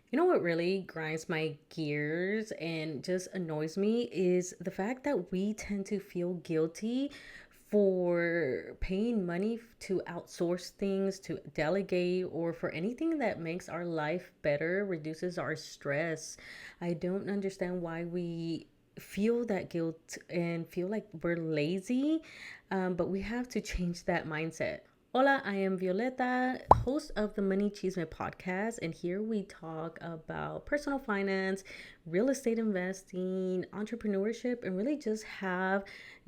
You know what really grinds my gears and just annoys me is the fact that we tend to feel guilty for paying money to outsource things, to delegate, or for anything that makes our life better, reduces our stress. I don't understand why we feel that guilt and feel like we're lazy, but we have to change that mindset. Hola, I am Violeta, host of the MoneyChisme podcast, and here we talk about personal finance, real estate investing, entrepreneurship, and really just have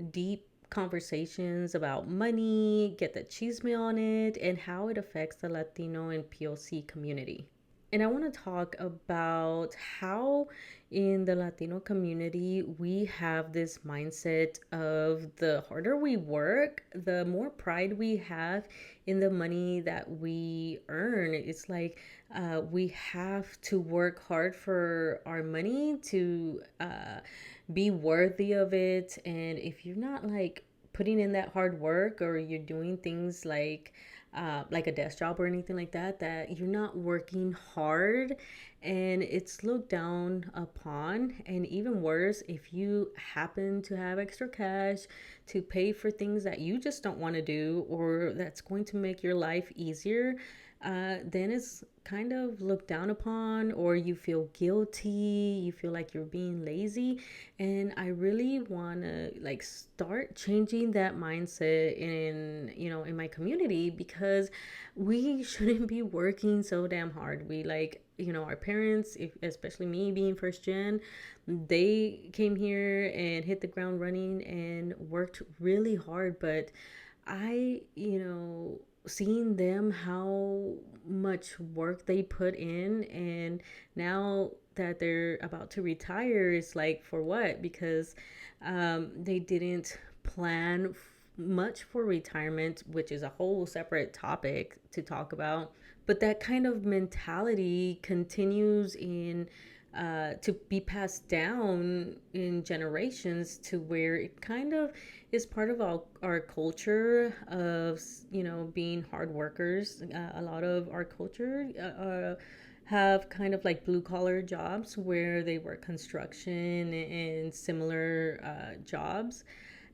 deep conversations about money, get the chisme on it, and how it affects the Latino and POC community. And I want to talk about how in the Latino community we have this mindset of the harder we work, the more pride we have in the money that we earn. It's like we have to work hard for our money to be worthy of it. And if you're not like putting in that hard work, or you're doing things like a desk job or anything like that, that you're not working hard, and it's looked down upon. And even worse, if you happen to have extra cash to pay for things that you just don't want to do, or that's going to make your life easier, then it's kind of looked down upon, or you feel guilty, you feel like you're being lazy. And I really want to like start changing that mindset in my community, because we shouldn't be working so damn hard. We like, our parents, especially me being first gen, they came here and hit the ground running and worked really hard. But seeing them, how much work they put in, and now that they're about to retire, it's like, for what? Because they didn't plan much for retirement, which is a whole separate topic to talk about. But that kind of mentality continues to be passed down in generations, to where it kind of is part of our culture of being hard workers. A lot of our culture have kind of like blue collar jobs where they work construction and similar jobs.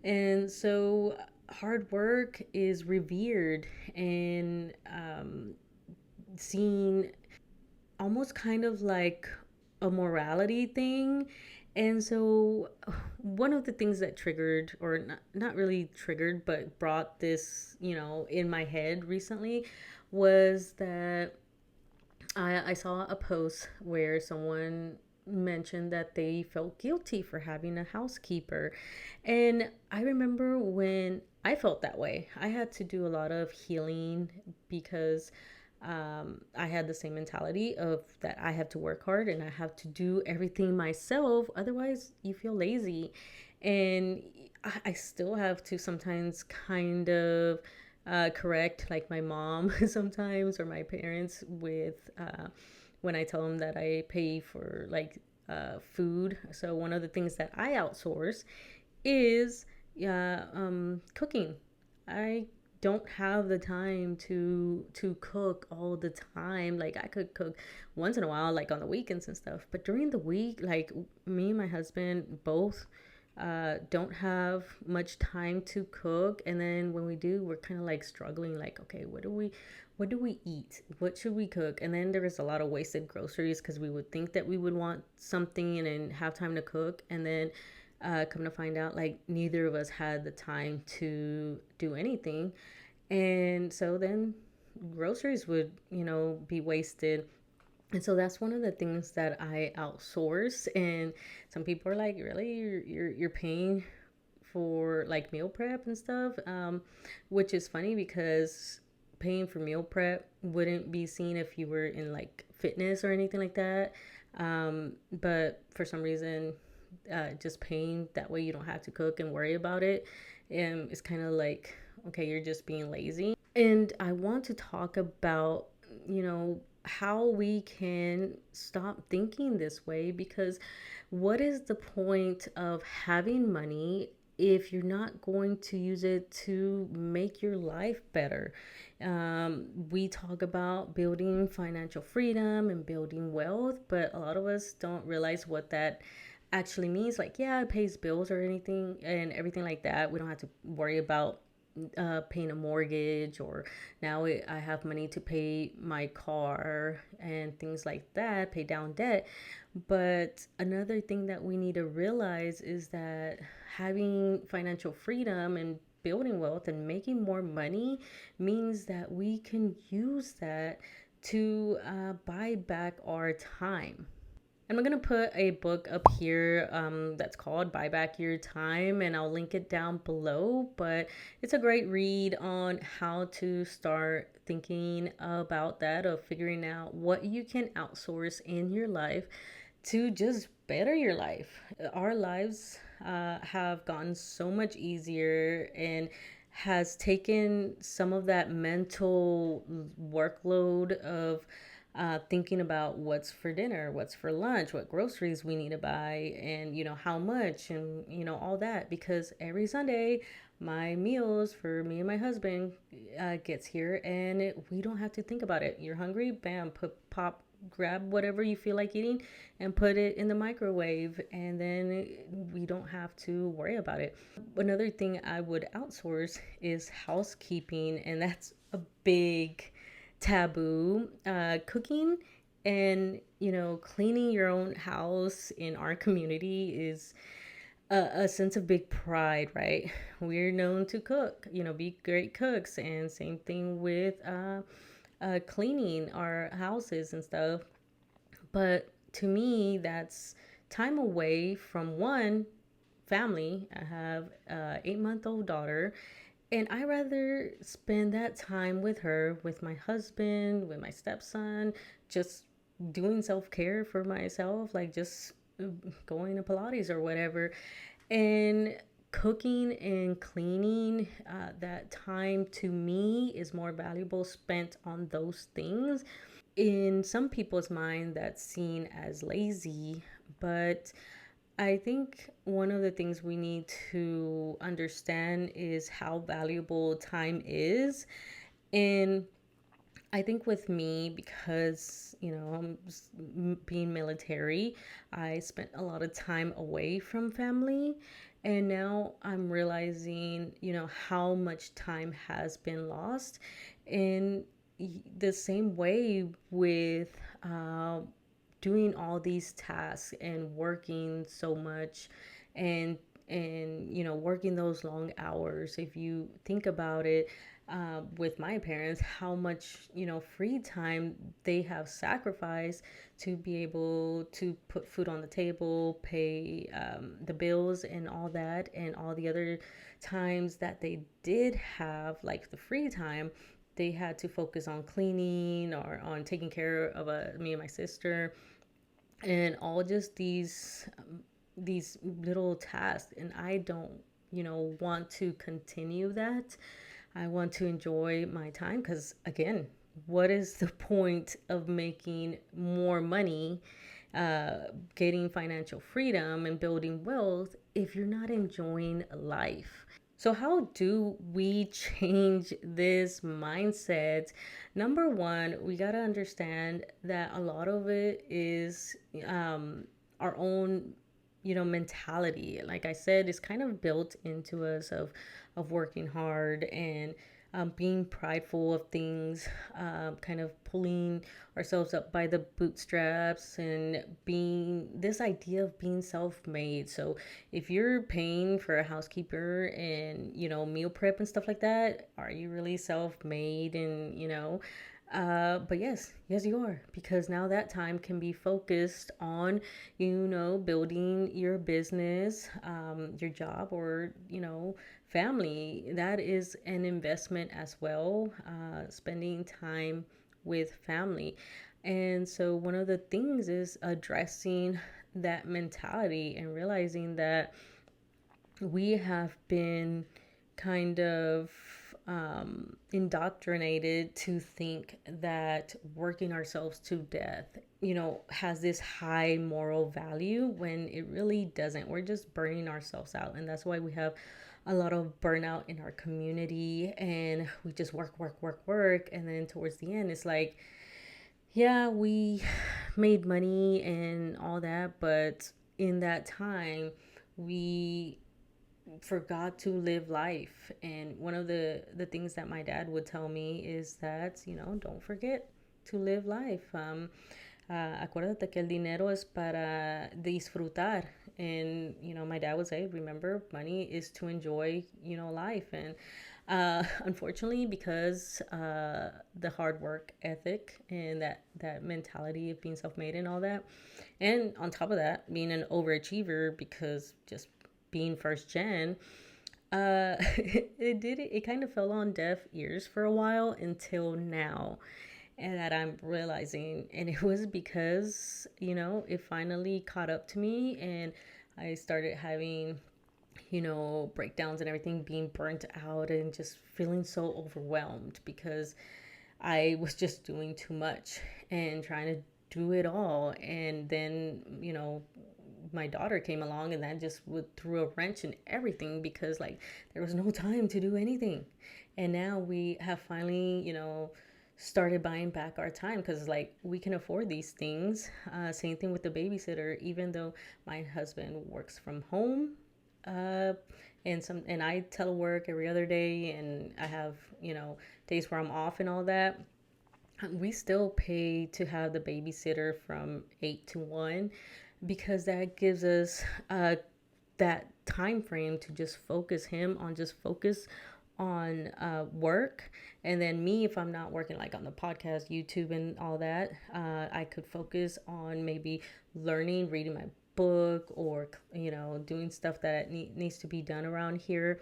And so hard work is revered and seen almost kind of like a morality thing. And so one of the things that triggered, or not really triggered, but brought this, in my head recently, was that I saw a post where someone mentioned that they felt guilty for having a housekeeper. And I remember when I felt that way, I had to do a lot of healing, because I had the same mentality of that I have to work hard and I have to do everything myself. Otherwise, you feel lazy. And I still have to sometimes kind of correct like my mom sometimes, or my parents, with when I tell them that I pay for like food. So one of the things that I outsource is cooking. I don't have the time to cook all the time. Like, I could cook once in a while, like on the weekends and stuff, but during the week, like, me and my husband both don't have much time to cook. And then when we do, we're kind of like struggling, like, okay, what do we eat, what should we cook? And then there is a lot of wasted groceries, because we would think that we would want something and then have time to cook, and then come to find out, like, neither of us had the time to do anything. And so then groceries would, be wasted. And so that's one of the things that I outsource. And some people are like, really, you're paying for like meal prep and stuff, which is funny, because paying for meal prep wouldn't be seen if you were in like fitness or anything like that. But for some reason, just paying that way you don't have to cook and worry about it, it's kind of like, okay, you're just being lazy. And I want to talk about, how we can stop thinking this way, because what is the point of having money if you're not going to use it to make your life better. We talk about building financial freedom and building wealth, but a lot of us don't realize what that actually means. Like, yeah, it pays bills or anything and everything like that. We don't have to worry about paying a mortgage, or I have money to pay my car and things like that, pay down debt. But another thing that we need to realize is that having financial freedom and building wealth and making more money means that we can use that to buy back our time. And I'm going to put a book up here that's called Buy Back Your Time, and I'll link it down below. But it's a great read on how to start thinking about that, of figuring out what you can outsource in your life to just better your life. Our lives have gotten so much easier and has taken some of that mental workload of thinking about what's for dinner, what's for lunch, what groceries we need to buy, and how much, and all that. Because every Sunday, my meals for me and my husband gets here, and we don't have to think about it. You're hungry, bam, grab whatever you feel like eating and put it in the microwave, and then we don't have to worry about it. Another thing I would outsource is housekeeping, and that's a big taboo. Cooking and cleaning your own house in our community is a sense of big pride, right? We're known to cook, be great cooks, and same thing with cleaning our houses and stuff. But to me, that's time away from one, family. I have a 8-month-old daughter, and I rather spend that time with her, with my husband, with my stepson, just doing self-care for myself, like just going to Pilates or whatever. And cooking and cleaning, that time to me is more valuable spent on those things. In some people's mind, that's seen as lazy, but I think one of the things we need to understand is how valuable time is. And I think with me, because, I'm being military, I spent a lot of time away from family. And now I'm realizing, how much time has been lost. And the same way with doing all these tasks and working so much, and working those long hours. If you think about it, with my parents, how much free time they have sacrificed to be able to put food on the table, pay the bills and all that, and all the other times that they did have, like the free time, they had to focus on cleaning or on taking care of me and my sister, and all just these little tasks. And I don't want to continue that. I want to enjoy my time, because again, what is the point of making more money, getting financial freedom and building wealth, if you're not enjoying life? So how do we change this mindset? Number one, we got to understand that a lot of it is our own mentality. Like I said, it's kind of built into us of working hard and being prideful of things, kind of pulling ourselves up by the bootstraps, and being this idea of being self-made. So if you're paying for a housekeeper and meal prep and stuff like that, are you really self-made? And but yes, you are, because now that time can be focused on, building your business, your job, or, family. That is an investment as well, spending time with family. And so one of the things is addressing that mentality and realizing that we have been kind of indoctrinated to think that working ourselves to death, has this high moral value when it really doesn't. We're just burning ourselves out. And that's why we have a lot of burnout in our community, and we just work, work, work, work. And then towards the end, it's like, yeah, we made money and all that, but in that time, we forgot to live life. And one of the things that my dad would tell me is that, don't forget to live life. Acuérdate que el dinero es para disfrutar. And, my dad would say, remember, money is to enjoy, life. And unfortunately, because the hard work ethic and that mentality of being self-made and all that, and on top of that, being an overachiever because just being first gen, it kind of fell on deaf ears for a while until now, and that I'm realizing. And it was because, it finally caught up to me, and I started having, breakdowns and everything, being burnt out and just feeling so overwhelmed because I was just doing too much and trying to do it all. And then, my daughter came along, and that just threw a wrench in everything because, like, there was no time to do anything. And now we have finally, started buying back our time because, like, we can afford these things. Same thing with the babysitter, even though my husband works from home. Uh, and I telework every other day, and I have, days where I'm off and all that. We still pay to have the babysitter from 8 to 1 because that gives us that time frame to just focus on work. And then me, if I'm not working like on the podcast, YouTube, and all that, I could focus on maybe learning, reading my book, or doing stuff that needs to be done around here.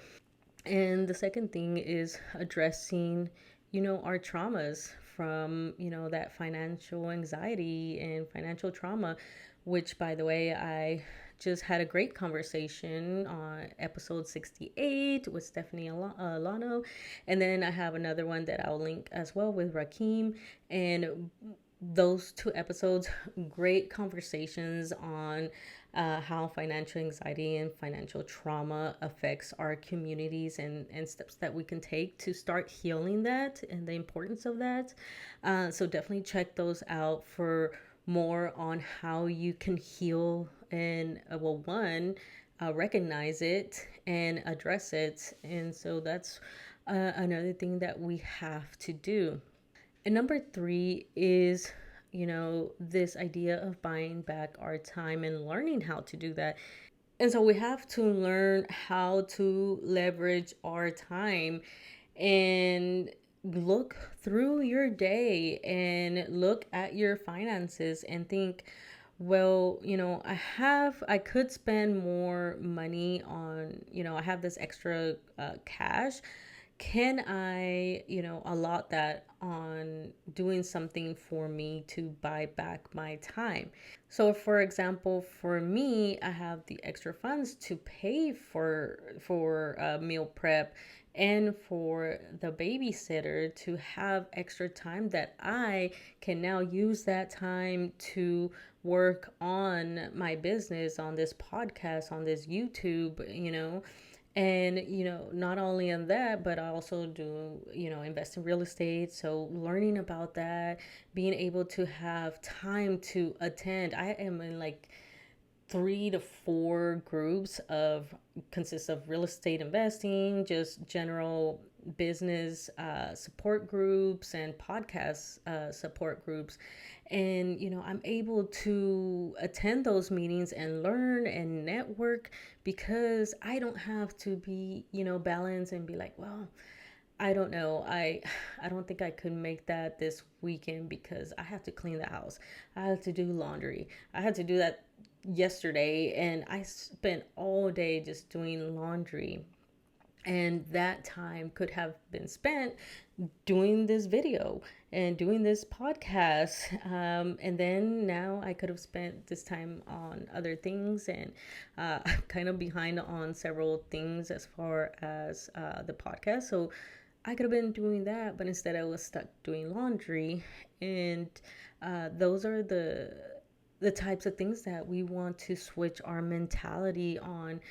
And the second thing is addressing, our traumas from, that financial anxiety and financial trauma, which, by the way, I just had a great conversation on episode 68 with Stephanie Olano. And then I have another one that I'll link as well with Rahkim. And those two episodes, great conversations on how financial anxiety and financial trauma affects our communities, and steps that we can take to start healing that and the importance of that. So definitely check those out for more on how you can heal and, well, one, recognize it and address it. And so that's another thing that we have to do. And number three is, this idea of buying back our time and learning how to do that. And so we have to learn how to leverage our time and look through your day and look at your finances and think, well, I could spend more money on, I have this extra cash. Can I, allot that on doing something for me to buy back my time? So, for example, for me, I have the extra funds to pay for meal prep and for the babysitter to have extra time that I can now use that time to work on my business, on this podcast, on this YouTube, and, not only on that, but I also do, invest in real estate. So learning about that, being able to have time to attend. I am in like 3 to 4 groups of consists of real estate investing, just general business support groups, and podcast support groups. And, I'm able to attend those meetings and learn and network because I don't have to be, balanced and be like, well, I don't know. I don't think I could make that this weekend because I have to clean the house. I have to do laundry. I had to do that yesterday, and I spent all day just doing laundry. And that time could have been spent doing this video and doing this podcast. And then now I could have spent this time on other things, and I'm kind of behind on several things as far as the podcast. So I could have been doing that, but instead I was stuck doing laundry. And those are the types of things that we want to switch our mentality on,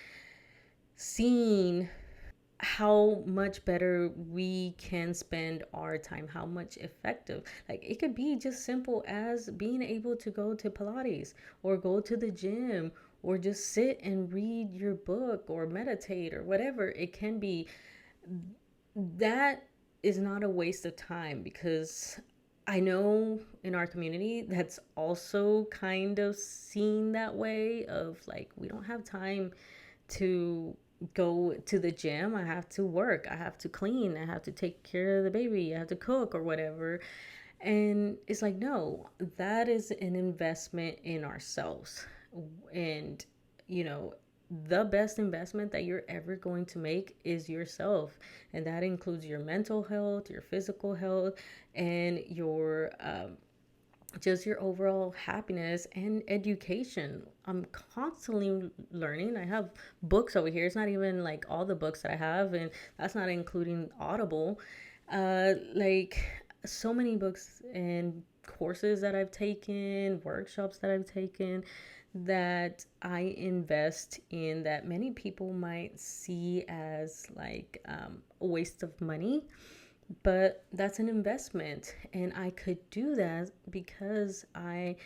seeing how much better we can spend our time, how much effective. Like it could be just simple as being able to go to Pilates or go to the gym or just sit and read your book or meditate or whatever it can be. That is not a waste of time, because I know in our community that's also kind of seen that way of like, we don't have time to go to the gym. I have to work, I have to clean, I have to take care of the baby, I have to cook or whatever. And it's like, no, that is an investment in ourselves. And, you know, the best investment that you're ever going to make is yourself. And that includes your mental health, your physical health, and your just your overall happiness and education. I'm constantly learning. I have books over here. It's not even like all the books that I have, and that's not including Audible. Like so many books and courses that I've taken, workshops that I've taken, that I invest in, that many people might see as like a waste of money, but that's an investment. And I could do that because I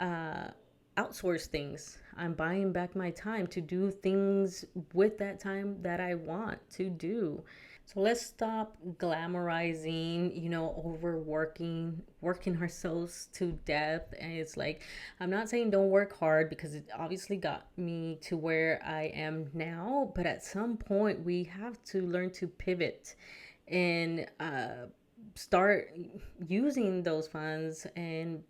uh, outsource things. I'm buying back my time to do things with that time that I want to do. So let's stop glamorizing, overworking, working ourselves to death. And it's like, I'm not saying don't work hard, because it obviously got me to where I am now. But at some point, we have to learn to pivot and start using those funds, and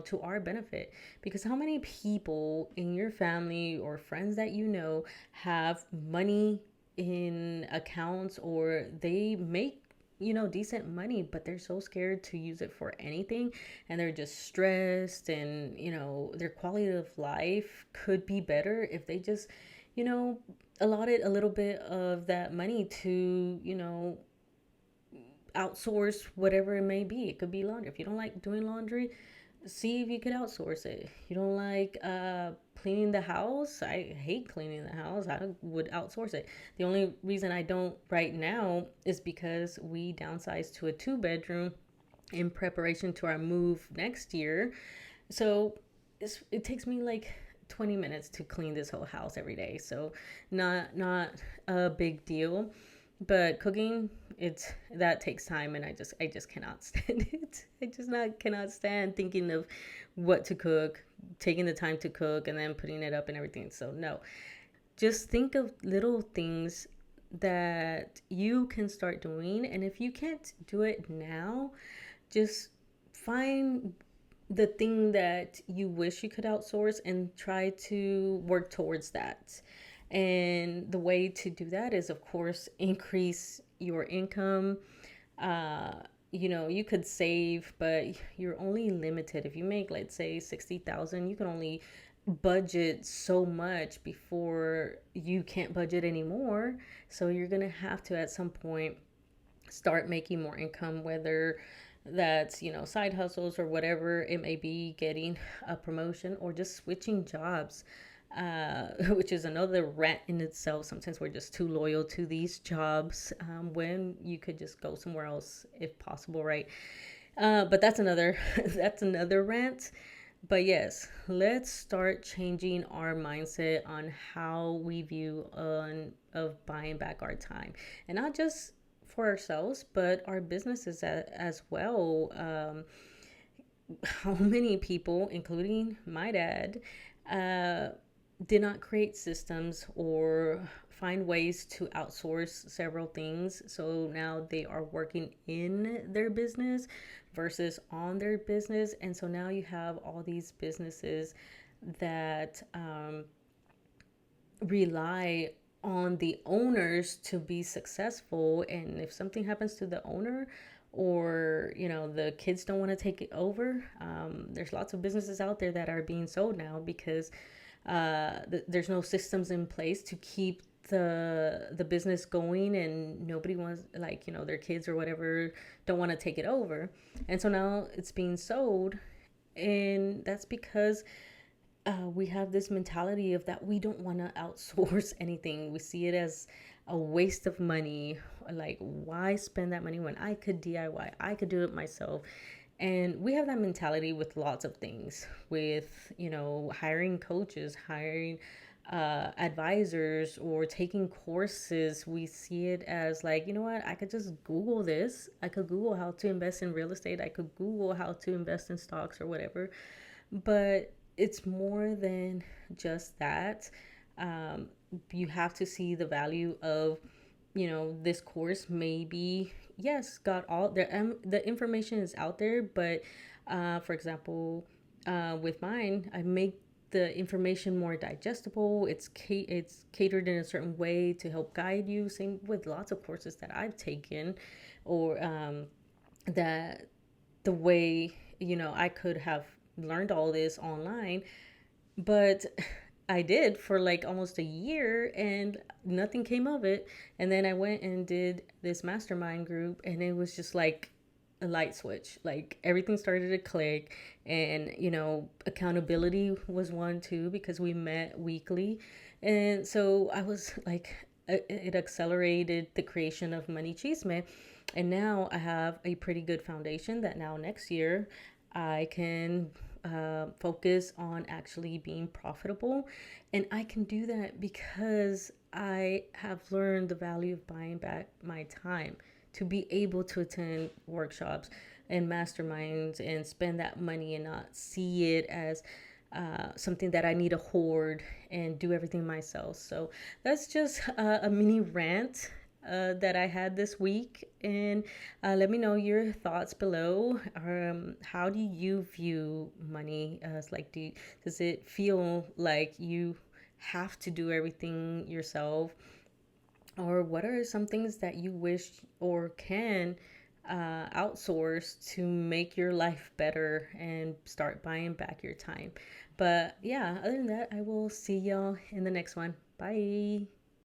to our benefit. Because how many people in your family or friends that have money in accounts, or they make decent money, but they're so scared to use it for anything, and they're just stressed, and their quality of life could be better if they just you know allotted a little bit of that money to outsource whatever it may be. It could be laundry. If you don't like doing laundry, see if you could outsource it. You don't like cleaning the house. I hate cleaning the house. I would outsource it. The only reason I don't right now is because we downsized to a 2-bedroom in preparation to our move next year. So it takes me like 20 minutes to clean this whole house every day. So not a big deal. But cooking, it's that takes time, and I just cannot stand it. I just not cannot stand thinking of what to cook, taking the time to cook, and then putting it up and everything. So no, just think of little things that you can start doing. And if you can't do it now, just find the thing that you wish you could outsource and try to work towards that. And the way to do that is, of course, increase your income. Uh, you could save, but you're only limited. If you make, let's say, 60,000, you can only budget so much before you can't budget anymore. So you're gonna have to, at some point, start making more income, whether that's side hustles or whatever it may be, getting a promotion or just switching jobs, which is another rant in itself. Sometimes we're just too loyal to these jobs, when you could just go somewhere else if possible, right? But that's another that's another rant. But yes, let's start changing our mindset on how we view on of buying back our time, and not just for ourselves, but our businesses as well. How many people, including my dad, uh, did not create systems or find ways to outsource several things. So now they are working in their business versus on their business. And so now you have all these businesses that rely on the owners to be successful. And if something happens to the owner, or the kids don't want to take it over, there's lots of businesses out there that are being sold now because there's no systems in place to keep the business going, and nobody wants, like, their kids or whatever don't want to take it over. And so now it's being sold. And that's because we have this mentality of that we don't want to outsource anything. We see it as a waste of money. Like, why spend that money when I could DIY? I could do it myself. And we have that mentality with lots of things, with, hiring coaches, hiring advisors, or taking courses. We see it as like, you know what, I could just Google this. I could Google how to invest in real estate. I could Google how to invest in stocks or whatever. But it's more than just that. Um, you have to see the value of, this course. Maybe, yes, got all the information is out there, but for example, with mine, I make the information more digestible. It's catered in a certain way to help guide you. Same with lots of courses that I've taken, or that the way, I could have learned all this online, but I did for like almost a year and nothing came of it. And then I went and did this mastermind group, and it was just like a light switch. Like, everything started to click. And, accountability was one too, because we met weekly. And so I was like, it accelerated the creation of MoneyChisme. And now I have a pretty good foundation that now next year I can focus on actually being profitable. And I can do that because I have learned the value of buying back my time to be able to attend workshops and masterminds and spend that money and not see it as something that I need to hoard and do everything myself. So that's just a mini rant that I had this week. And let me know your thoughts below. How do you view money? As like, does it feel like you have to do everything yourself? Or what are some things that you wish or can outsource to make your life better and start buying back your time? But yeah, other than that, I will see y'all in the next one. Bye.